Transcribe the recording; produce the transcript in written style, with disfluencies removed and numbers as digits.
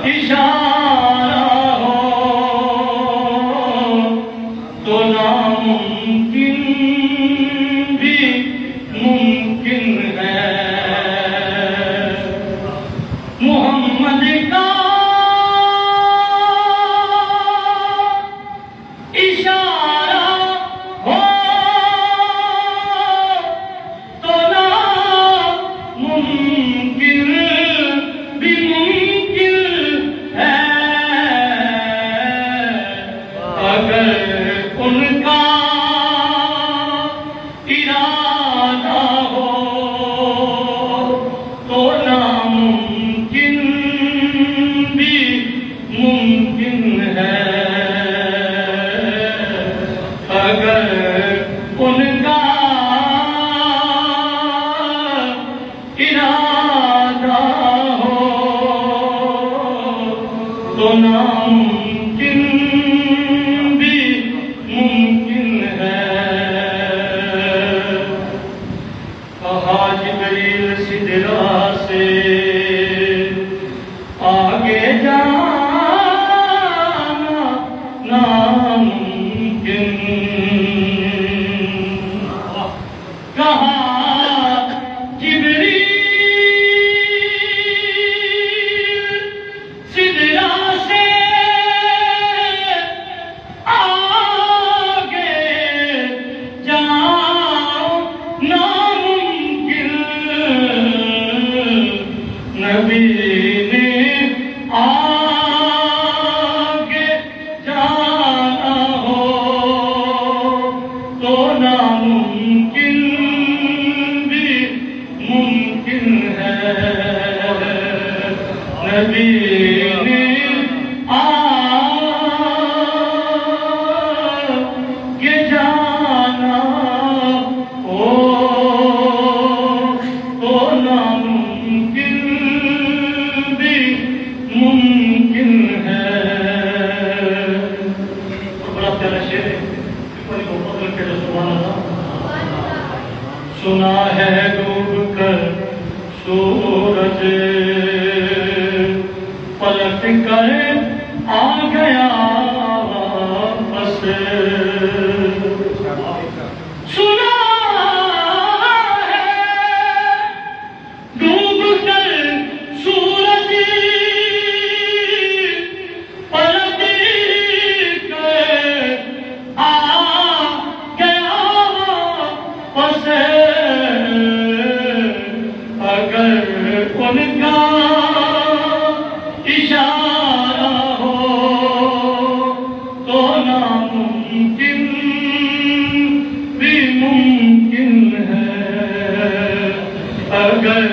اشارہ ہو تو ناممکن بھی ممکن ہے محمد کا اشارہ ہو تو ناممکن بھی ممکن ہے اگر ان کا ارادہ ہو تو ناممکن بھی ممکن ہے اگر ان کا ارادہ ہو تو ناممکن بھی ممکن ہے کہا جبریل سدرا سے آگے جانا ناممکن کہا جبریل سدرا سے آگے جاؤ ناممکن نبی نے آگے جانا ہو تو ناممکن بھی ممکن ہے نبی نے آگے جانا ہو تو ناممکن بھی ممکن ہے بڑا پیارا شعر ہے سبحان اللہ سنا ہے ڈوب کر سورج پلٹ کر آ گیا واپس سنا ہے ڈوب کر سورج پلٹ کر آ گیا واپس اگر ان کا اشارہ ہو تو ناممکن بھی ممکن ہے اگر